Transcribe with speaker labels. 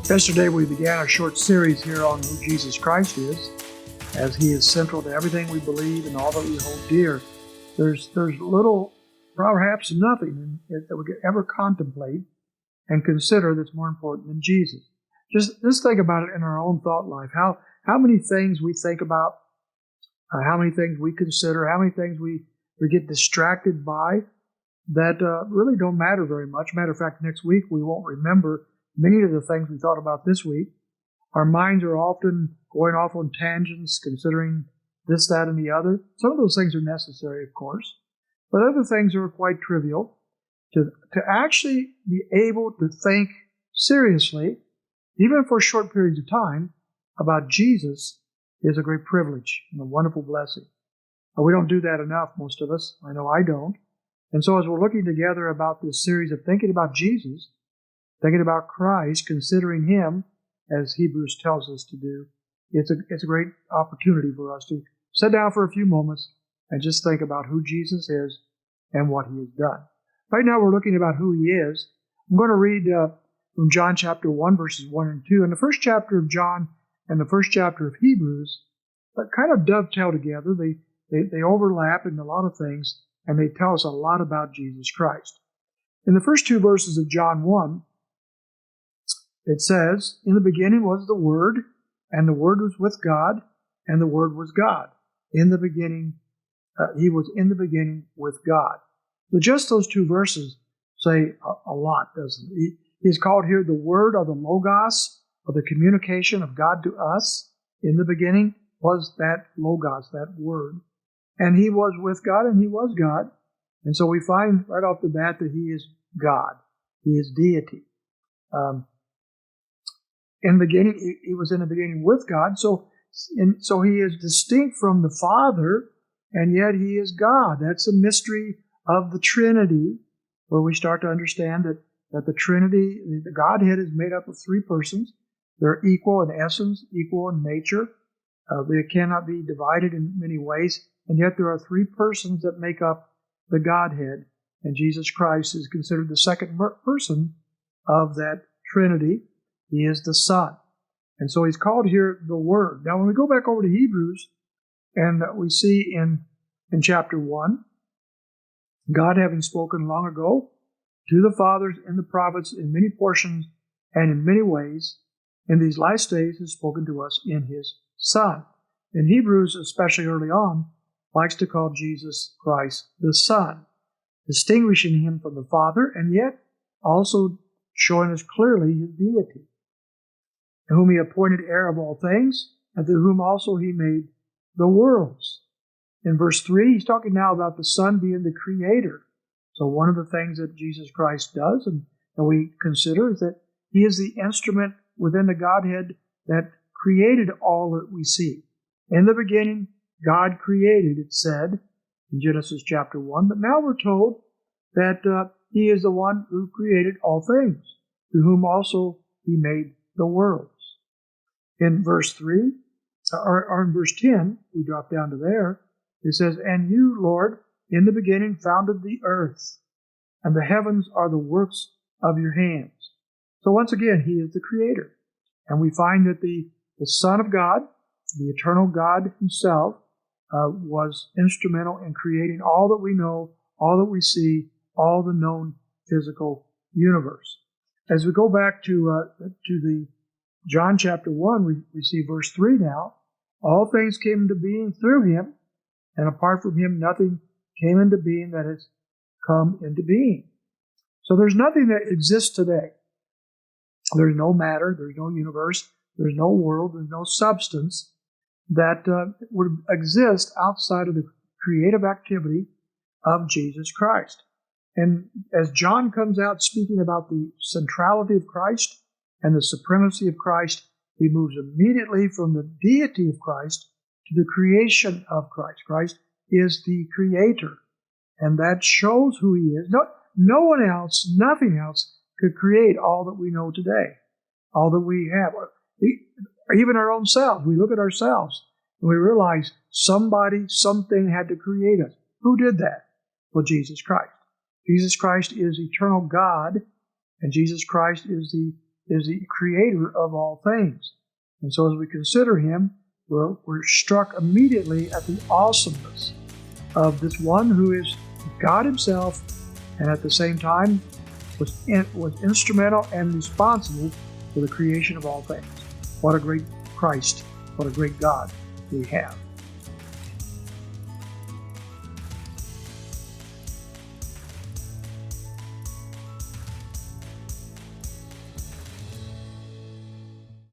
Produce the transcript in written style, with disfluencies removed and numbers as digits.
Speaker 1: Yesterday we began a short series here on who Jesus Christ is, as He is central to everything we believe and all that we hold dear. There's little, perhaps nothing that we could ever contemplate and consider that's more important than Jesus. Just think about it in our own thought life. How many things we think about, how many things we consider, how many things we get distracted by that really don't matter very much. Matter of fact, next week we won't remember many of the things we thought about this week. Our minds are often going off on tangents, considering this, that, and the other. Some of those things are necessary, of course, but other things are quite trivial. To actually be able to think seriously, even for short periods of time, about Jesus is a great privilege and a wonderful blessing. We don't do that enough, most of us. I know I don't. And so as we're looking together about this series of thinking about Jesus, thinking about Christ, considering Him, as Hebrews tells us to do, it's a great opportunity for us to sit down for a few moments and just think about who Jesus is and what He has done. Right now we're looking about who He is. I'm going to read from John chapter 1, verses 1 and 2. And the first chapter of John and the first chapter of Hebrews kind of dovetail together. They overlap in a lot of things, and they tell us a lot about Jesus Christ. In the first two verses of John 1, it says, "In the beginning was the Word, and the Word was with God, and the Word was God. In the beginning, He was in the beginning with God." So just those two verses say a lot, doesn't it? He is called here the Word, or the Logos, or the communication of God to us. In the beginning was that Logos, that Word. And He was with God, and He was God. And so we find right off the bat that He is God. He is deity. In the beginning, He was in the beginning with God. So He is distinct from the Father, and yet He is God. That's a mystery of the Trinity, where we start to understand that the Trinity, the Godhead, is made up of three persons. They're equal in essence, equal in nature. They cannot be divided in many ways, and yet there are three persons that make up the Godhead, and Jesus Christ is considered the second person of that Trinity. He is the Son. And so He's called here the Word. Now, when we go back over to Hebrews, and we see in chapter 1, God having spoken long ago to the fathers and the prophets in many portions and in many ways, in these last days has spoken to us in His Son. In Hebrews, especially early on, likes to call Jesus Christ the Son, distinguishing Him from the Father, and yet also showing us clearly His deity, whom He appointed heir of all things, and through whom also He made the worlds. In verse 3, He's talking now about the Son being the Creator. So one of the things that Jesus Christ does, and that we consider, is that He is the instrument within the Godhead that created all that we see. In the beginning, God created, it said in Genesis chapter 1, but now we're told that He is the one who created all things, through whom also He made the worlds. In verse 3, or in verse 10, we drop down to there, it says, "And you, Lord, in the beginning founded the earth, and the heavens are the works of your hands." So once again, He is the Creator. And we find that the Son of God, the eternal God Himself, was instrumental in creating all that we know, all that we see, all the known physical universe. As we go back to the John chapter 1, we see verse 3 now. "All things came into being through Him, and apart from Him nothing came into being that has come into being." So there's nothing that exists today. There's no matter, there's no universe, there's no world, there's no substance that would exist outside of the creative activity of Jesus Christ. And as John comes out speaking about the centrality of Christ and the supremacy of Christ, he moves immediately from the deity of Christ to the creation of Christ. Christ is the Creator, and that shows who He is. No one else, nothing else could create all that we know today, all that we have. Even our own selves. We look at ourselves and we realize somebody, something had to create us. Who did that? Well, Jesus Christ. Jesus Christ is eternal God, and Jesus Christ is the is the creator of all things. And so as we consider him, we're struck immediately at the awesomeness of this one who is God himself, and at the same time was instrumental and responsible for the creation of all things. What a great Christ, what a great God we have.